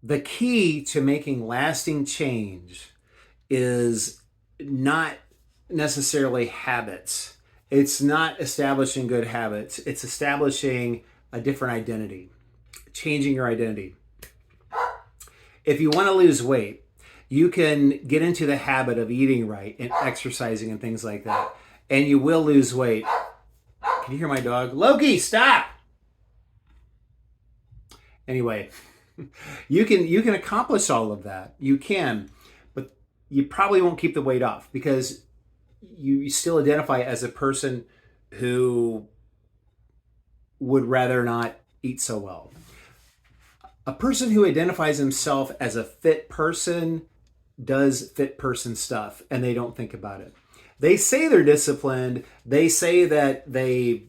The key to making lasting change is not necessarily habits. It's not establishing good habits. It's establishing a different identity, changing your identity. If you want to lose weight, you can get into the habit of eating right and exercising and things like that, and you will lose weight. Can you hear my dog? Loki, stop! Anyway, you can accomplish all of that. You can, but you probably won't keep the weight off because you still identify as a person who would rather not eat so well. A person who identifies himself as a fit person does fit person stuff and they don't think about it. They say they're disciplined. They say that they,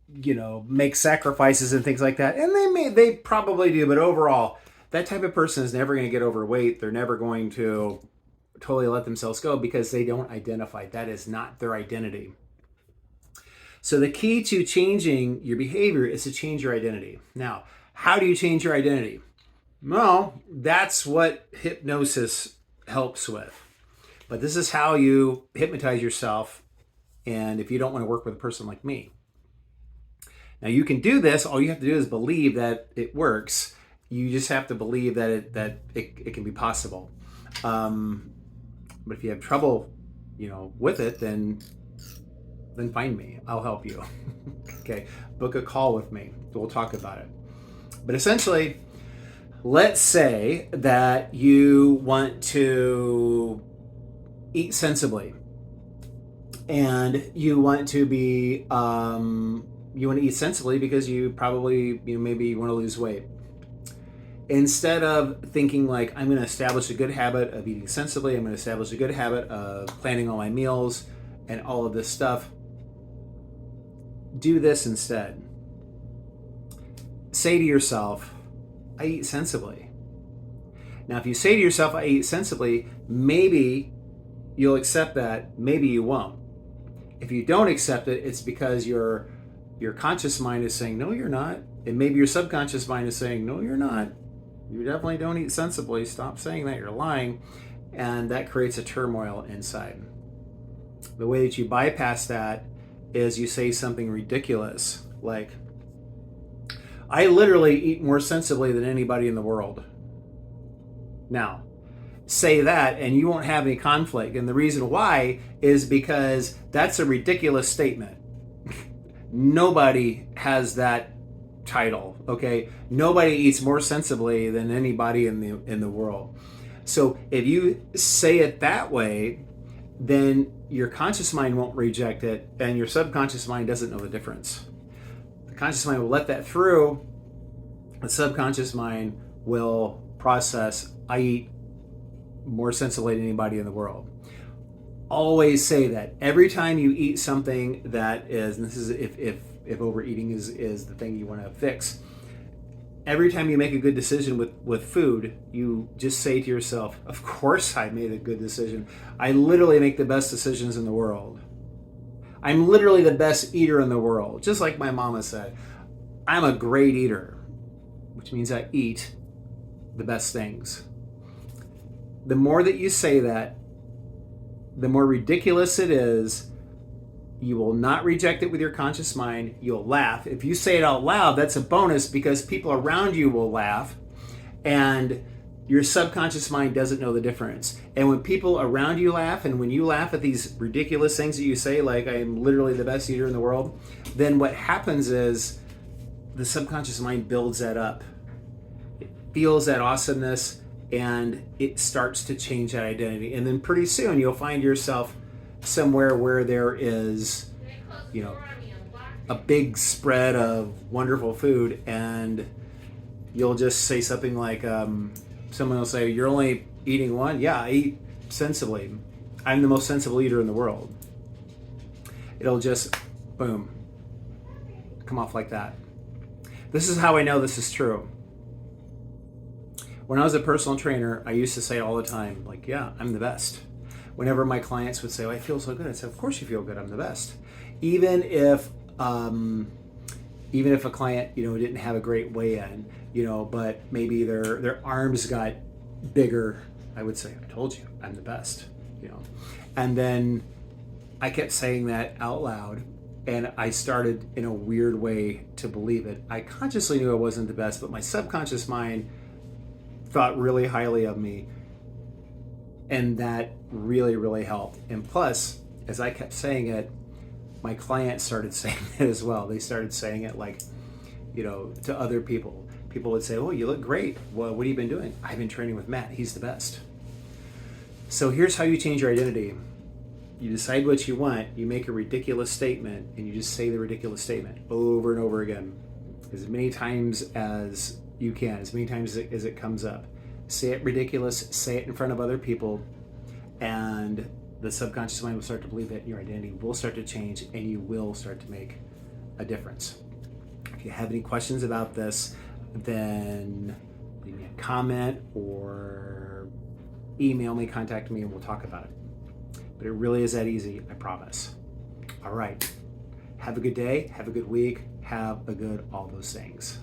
make sacrifices and things like that. And they probably do, but overall, that type of person is never going to get overweight. They're never going to totally let themselves go because they don't identify. That is not their identity. So the key to changing your behavior is to change your identity. Now, how do you change your identity? Well, that's what hypnosis helps with. But this is how you hypnotize yourself. And if you don't want to work with a person like me, now you can do this. All you have to do is believe that it works. You just have to believe that it can be possible. But if you have trouble, with it, then find me. I'll help you. Okay, book a call with me. We'll talk about it. But essentially, let's say that you want to eat sensibly, and you want to eat sensibly because you probably maybe you want to lose weight. Instead of thinking like, I'm going to establish a good habit of eating sensibly, I'm going to establish a good habit of planning all my meals and all of this stuff, do this instead. Say to yourself, I eat sensibly. Now, if you say to yourself, I eat sensibly, maybe you'll accept that, maybe you won't. If you don't accept it, it's because your conscious mind is saying, no, you're not. And maybe your subconscious mind is saying, no, you're not. You definitely don't eat sensibly. Stop saying that, you're lying. And that creates a turmoil inside. The way that you bypass that is you say something ridiculous like, I literally eat more sensibly than anybody in the world. Now, say that and you won't have any conflict. And the reason why is because that's a ridiculous statement. Nobody has that title, okay? Nobody eats more sensibly than anybody in the world. So if you say it that way, then your conscious mind won't reject it and your subconscious mind doesn't know the difference. The conscious mind will let that through. The subconscious mind will process, I eat more sensibly than anybody in the world. Always say that. Every time you eat something that is, and this is if overeating is the thing you want to fix, every time you make a good decision with food, you just say to yourself, of course I made a good decision. I literally make the best decisions in the world. I'm literally the best eater in the world. Just like my mama said, I'm a great eater, which means I eat the best things. The more that you say that, the more ridiculous it is. You will not reject it with your conscious mind. You'll laugh. If you say it out loud, that's a bonus because people around you will laugh and your subconscious mind doesn't know the difference. And when people around you laugh and when you laugh at these ridiculous things that you say, like I'm literally the best eater in the world, then what happens is the subconscious mind builds that up. It feels that awesomeness and it starts to change that identity. And then pretty soon you'll find yourself somewhere where there is, a big spread of wonderful food, and you'll just say something like, someone will say, you're only eating one? Yeah, I eat sensibly. I'm the most sensible eater in the world. It'll just, boom, come off like that. This is how I know this is true. When I was a personal trainer, I used to say all the time, like, yeah, I'm the best. Whenever my clients would say, oh, I feel so good, I'd say, of course you feel good, I'm the best. Even if a client, didn't have a great weigh-in, but maybe their arms got bigger. I would say, I told you, I'm the best, And then I kept saying that out loud, and I started in a weird way to believe it. I consciously knew I wasn't the best, but my subconscious mind thought really highly of me. And that really, really helped. And plus, as I kept saying it, my clients started saying it as well. They started saying it to other people. People would say, "Oh, you look great. Well, what have you been doing?" "I've been training with Matt. He's the best." So here's how you change your identity. You decide what you want, you make a ridiculous statement, and you just say the ridiculous statement over and over again. As many times as you can, as many times as it comes up. Say it ridiculous, say it in front of other people, and the subconscious mind will start to believe it, and your identity will start to change, and you will start to make a difference. If you have any questions about this, then leave me a comment or email me, contact me, and we'll talk about it. But it really is that easy, I promise. All right. Have a good day, have a good week, have a good all those things.